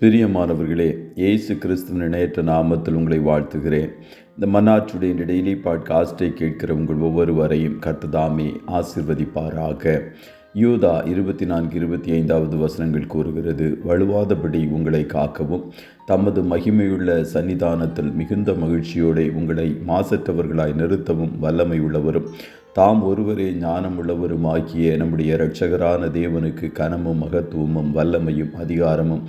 பிரியமானவர்களே, இயேசு கிறிஸ்துவின் இணையற்ற நாமத்தில் உங்களை வாழ்த்துகிறேன். இந்த மன்னாற்றுடைய டெய்லி பாட்காஸ்டை கேட்கிற உங்கள் ஒவ்வொருவரையும் கர்த்தர் ஆசீர்வதிப்பாராக. யூதா 24-25 வசனங்கள் கூறுகிறது, வலுவாதபடி உங்களை காக்கவும் தமது மகிமையுள்ள சன்னிதானத்தில் மிகுந்த மகிழ்ச்சியோடு உங்களை மாசற்றவர்களாய் நிறுத்தவும் வல்லமை உள்ளவரும் தாம் ஒருவரே ஞானமுள்ளவருமாகிய நம்முடைய இரட்சகரான தேவனுக்கு கனமும் மகத்துவமும் வல்லமையும் அதிகாரமும்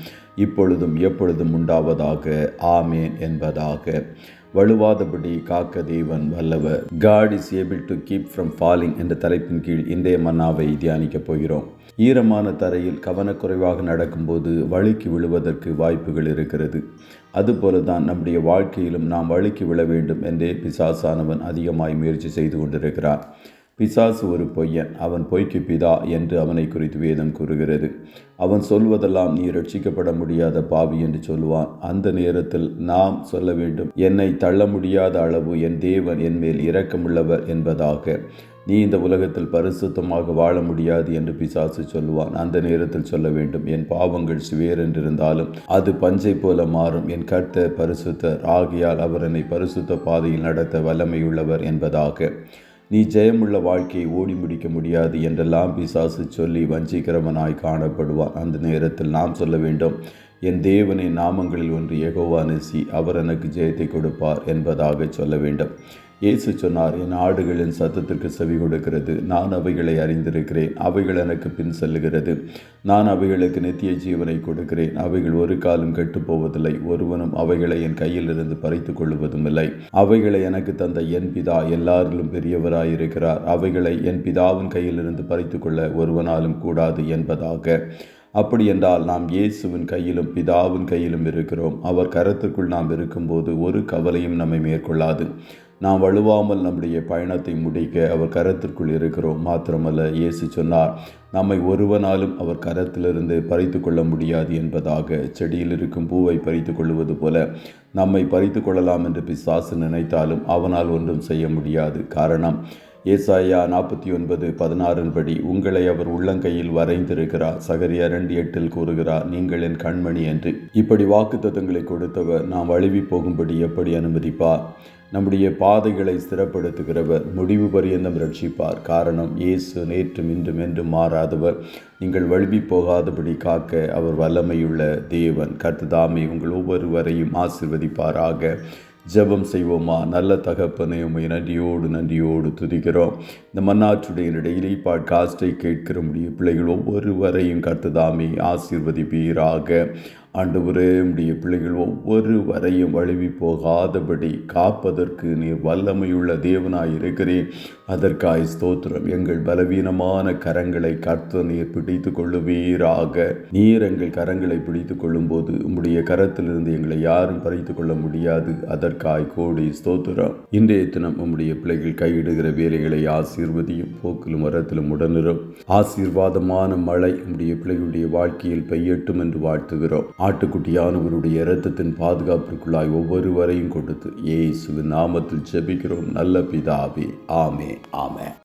இப்பொழுதும் எப்பொழுதும் உண்டாவதாக. ஆமேன் என்பதாக. வலுவாதபடி காக்க தேவன் வல்லவர். God is able to keep from falling என்ற தலைப்பின் கீழ் இன்றைய மன்னாவை தியானிக்கப் போகிறோம். ஈரமான தரையில் கவனக்குறைவாக நடக்கும்போது வழுக்கி விழுவதற்கு வாய்ப்புகள் இருக்கிறது. அதுபோல தான் நம்முடைய வாழ்க்கையிலும் நாம் வழுக்கி விழ வேண்டும் என்றே பிசாசானவன் அதிகமாய் முயற்சி செய்து கொண்டிருக்கிறான். பிசாசு ஒரு பொய்யன், அவன் பொய்க்கு பிதா என்று அவனை குறித்து வேதம் கூறுகிறது. அவன் சொல்வதெல்லாம் நீ ரட்சிக்கப்பட முடியாத பாவி என்று சொல்லுவான். அந்த நேரத்தில் நாம் சொல்ல வேண்டும், என்னை தள்ள முடியாத அளவு என் தேவன் என் மேல் இரக்கமுள்ளவர் என்பதாக. நீ இந்த உலகத்தில் பரிசுத்தமாக வாழ முடியாது என்று பிசாசு சொல்லுவான். அந்த நேரத்தில் சொல்ல வேண்டும், என் பாவங்கள் சிவேரென்றிருந்தாலும் அது பஞ்சை போல மாறும். என் கர்த்தர் பரிசுத்தர் ஆகையால் அவர் என்னை பரிசுத்த பாதையில் நடத்த வல்லமையுள்ளவர் என்பதாக. நீ ஜெயமுள்ள வாழ்க்கையை ஓடி முடிக்க முடியாது என்றெல்லாம் பிசாசு சொல்லி வஞ்சிக்கிறவனாய் காணப்படுவான். அந்த நேரத்தில் நாம் சொல்ல வேண்டும், என் தேவனின் நாமங்களில் ஒன்று யெகோவா நிசி, அவர் எனக்கு ஜெயத்தை கொடுப்பார் என்பதாக சொல்ல வேண்டும். இயேசு சொன்னார், என் ஆடுகளின் சத்தத்திற்கு செவி கொடுக்கிறது, நான் அவைகளை அறிந்திருக்கிறேன், அவைகள் எனக்கு பின் செல்லுகிறது, நான் அவைகளுக்கு நித்திய ஜீவனை கொடுக்கிறேன், அவைகள் ஒரு காலம் கெட்டுப்போவதில்லை, ஒருவனும் அவைகளை என் கையிலிருந்து பறித்து கொள்வதும் இல்லை. அவைகளை எனக்கு தந்த என் பிதா எல்லாரிலும் பெரியவராயிருக்கிறார், அவைகளை என் பிதாவின் கையிலிருந்து பறித்து கொள்ள ஒருவனாலும் கூடாது என்பதாக. அப்படி என்றால் நாம் இயேசுவின் கையிலும் பிதாவின் கையிலும் இருக்கிறோம். அவர் கரத்திற்குள் நாம் இருக்கும்போது ஒரு கவலையும் நம்மை மேற்கொள்ளாது. நாம் வலுவாமல் நம்முடைய பயணத்தை முடிக்க அவர் கரத்திற்குள் இருக்கிறோம். மாத்திரமல்ல, இயேசு சொன்னார், நம்மை ஒருவனாலும் அவர் கரத்திலிருந்து பறித்து கொள்ள முடியாது என்பதாக. செடியில் இருக்கும் பூவை பறித்து கொள்வது போல நம்மை பறித்து கொள்ளலாம் என்று பிசாசு நினைத்தாலும் அவனால் ஒன்றும் செய்ய முடியாது. காரணம், ஏசாயா 49:16 படி உங்களை அவர் உள்ளங்கையில் வரைந்திருக்கிறார். சகரியா 2:8 கூறுகிறார், நீங்கள் என் கண்மணி என்று. இப்படி வாக்குத்தத்தங்களை கொடுத்தவர் நாம் வழுவி போகும்படி எப்படி அனுமதிப்பார்? நம்முடைய பாதைகளை ஸ்திரப்படுத்துகிறவர், முடிவு பரியந்தம் ரட்சிப்பார். காரணம், இயேசு நேற்றும் இன்றும் என்றும் மாறாதவர். நீங்கள் வழுவி போகாதபடி காக்க அவர் வல்லமையுள்ள தேவன். கர்த்தர் உங்கள் ஒவ்வொருவரையும் ஆசீர்வதிப்பாராக. ஜெபம் செய்வோமா? நல்ல தகப்பனே, உம்மை நன்றியோடு துதிக்கிறோம். இந்த மன்னாற்றுடைய டெய்லி பாட்காஸ்டை கேட்கிற முடியும் பிள்ளைகள் ஒவ்வொருவரையும் கர்த்தர் ஆசீர்வதிப்பீராக. ஆண்டவரே, உம்முடைய பிள்ளைகள் ஒவ்வொருவரையும் வழுவி போகாதபடி காப்பதற்கு நீர் வல்லமையுள்ள தேவனாய் இருக்கிறேன். அதற்காய் ஸ்தோத்திரம். எங்கள் பலவீனமான கரங்களை கர்த்தர் நீர் பிடித்து கொள்ளுவீராக. நீர் எங்கள் கரங்களை பிடித்து கொள்ளும்போது உம்முடைய கரத்திலிருந்து எங்களை யாரும் பறித்து கொள்ள முடியாது. அதற்காய் கோடி ஸ்தோத்திரம். இன்றைய தினம் உம்முடைய பிள்ளைகள் கையிடுகிற வேலைகளை ஆசீர்வதியும், போக்கிலும் வரத்திலும் உடனிரும். ஆசீர்வாதமான மழை உம்முடைய பிள்ளைகளுடைய வாழ்க்கையில் பெய்யட்டும் என்று வாழ்த்துகிறோம். ஆட்டுக்குட்டியானவருடைய இரத்தத்தின் பாதுகாப்பிற்குள்ளாய் ஒவ்வொருவரையும் கொடுத்து இயேசுவின் நாமத்தில் ஜெபிக்கிறோம் நல்ல பிதாவே. ஆமென்.